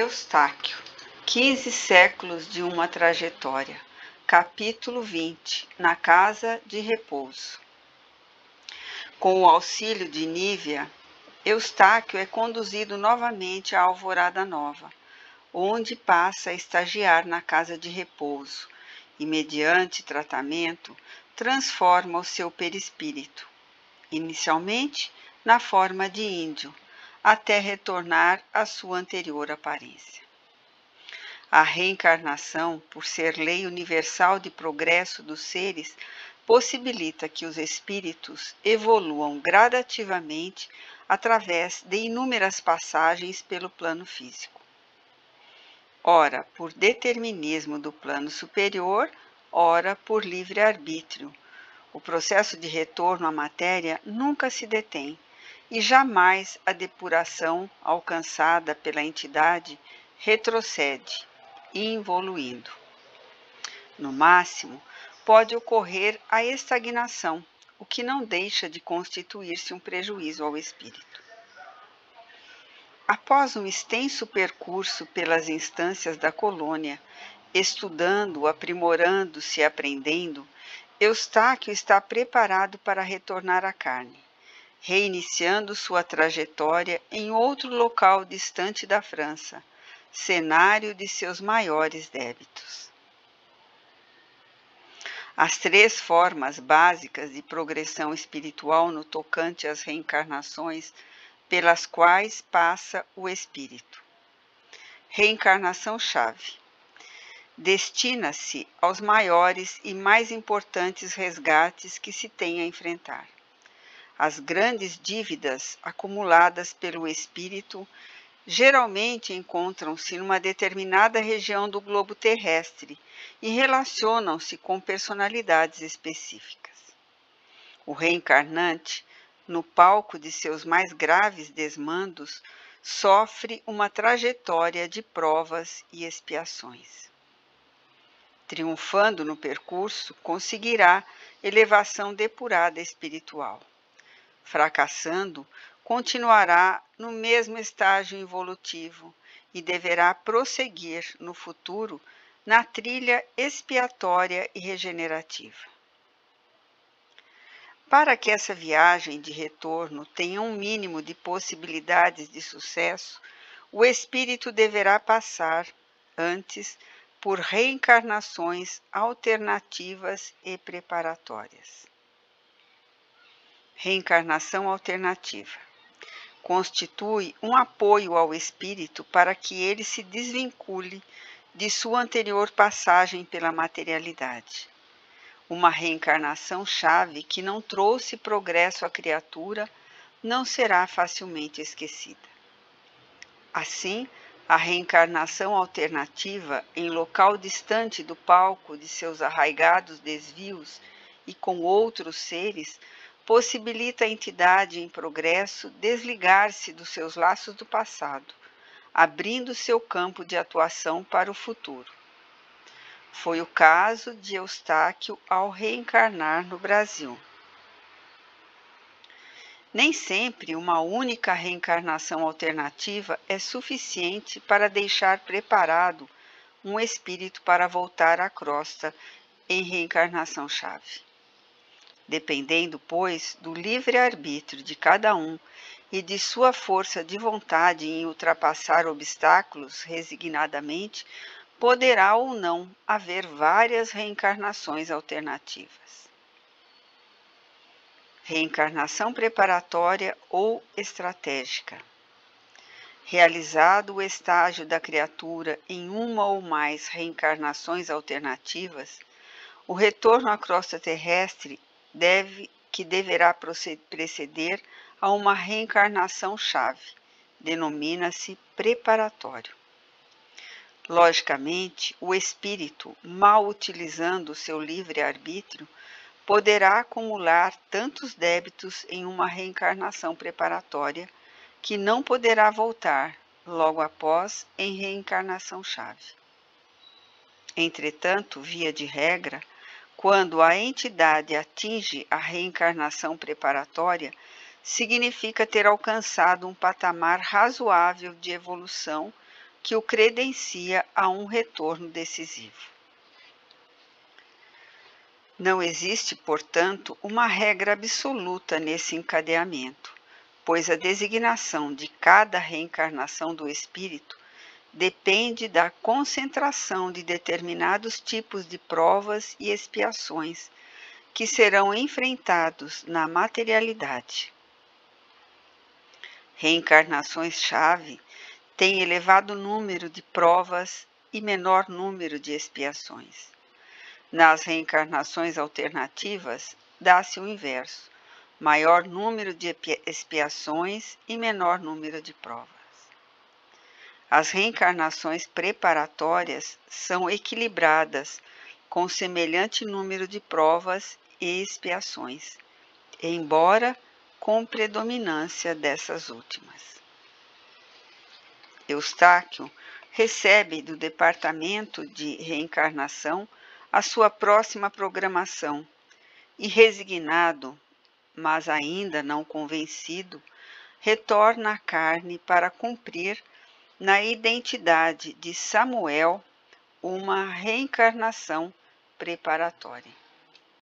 Eustáquio, 15 séculos de uma trajetória. Capítulo 20. Na casa de repouso. Com o auxílio de Nívia, Eustáquio é conduzido novamente à Alvorada Nova, onde passa a estagiar na casa de repouso e, mediante tratamento, transforma o seu perispírito, inicialmente na forma de índio, até retornar à sua anterior aparência. A reencarnação, por ser lei universal de progresso dos seres, possibilita que os espíritos evoluam gradativamente através de inúmeras passagens pelo plano físico. Ora por determinismo do plano superior, ora por livre-arbítrio. O processo de retorno à matéria nunca se detém, e jamais a depuração alcançada pela entidade retrocede, involuindo. No máximo, pode ocorrer a estagnação, o que não deixa de constituir-se um prejuízo ao espírito. Após um extenso percurso pelas instâncias da colônia, estudando, aprimorando-se e aprendendo, Eustáquio está preparado para retornar à carne, reiniciando sua trajetória em outro local distante da França, cenário de seus maiores débitos. As 3 formas básicas de progressão espiritual no tocante às reencarnações pelas quais passa o espírito. Reencarnação-chave. Destina-se aos maiores e mais importantes resgates que se tem a enfrentar. As grandes dívidas acumuladas pelo espírito geralmente encontram-se numa determinada região do globo terrestre e relacionam-se com personalidades específicas. O reencarnante, no palco de seus mais graves desmandos, sofre uma trajetória de provas e expiações. Triunfando no percurso, conseguirá elevação depurada espiritual. Fracassando, continuará no mesmo estágio evolutivo e deverá prosseguir no futuro na trilha expiatória e regenerativa. Para que essa viagem de retorno tenha um mínimo de possibilidades de sucesso, o espírito deverá passar, antes, por reencarnações alternativas e preparatórias. Reencarnação alternativa. Constitui um apoio ao espírito para que ele se desvincule de sua anterior passagem pela materialidade. Uma reencarnação-chave que não trouxe progresso à criatura não será facilmente esquecida. Assim, a reencarnação alternativa em local distante do palco de seus arraigados desvios e com outros seres possibilita a entidade em progresso desligar-se dos seus laços do passado, abrindo seu campo de atuação para o futuro. Foi o caso de Eustáquio ao reencarnar no Brasil. Nem sempre uma única reencarnação alternativa é suficiente para deixar preparado um espírito para voltar à crosta em reencarnação-chave. Dependendo, pois, do livre-arbítrio de cada um e de sua força de vontade em ultrapassar obstáculos resignadamente, poderá ou não haver várias reencarnações alternativas. Reencarnação preparatória ou estratégica. Realizado o estágio da criatura em uma ou mais reencarnações alternativas, o retorno à crosta terrestre deverá preceder a uma reencarnação-chave, denomina-se preparatório. Logicamente, o espírito, mal utilizando o seu livre-arbítrio, poderá acumular tantos débitos em uma reencarnação preparatória que não poderá voltar, logo após, em reencarnação-chave. Entretanto, via de regra, quando a entidade atinge a reencarnação preparatória, significa ter alcançado um patamar razoável de evolução que o credencia a um retorno decisivo. Não existe, portanto, uma regra absoluta nesse encadeamento, pois a designação de cada reencarnação do espírito depende da concentração de determinados tipos de provas e expiações que serão enfrentados na materialidade. Reencarnações-chave têm elevado número de provas e menor número de expiações. Nas reencarnações alternativas, dá-se o inverso: maior número de expiações e menor número de provas. As reencarnações preparatórias são equilibradas com semelhante número de provas e expiações, embora com predominância dessas últimas. Eustáquio recebe do Departamento de Reencarnação a sua próxima programação e, resignado, mas ainda não convencido, retorna à carne para cumprir, na identidade de Samuel, uma reencarnação preparatória.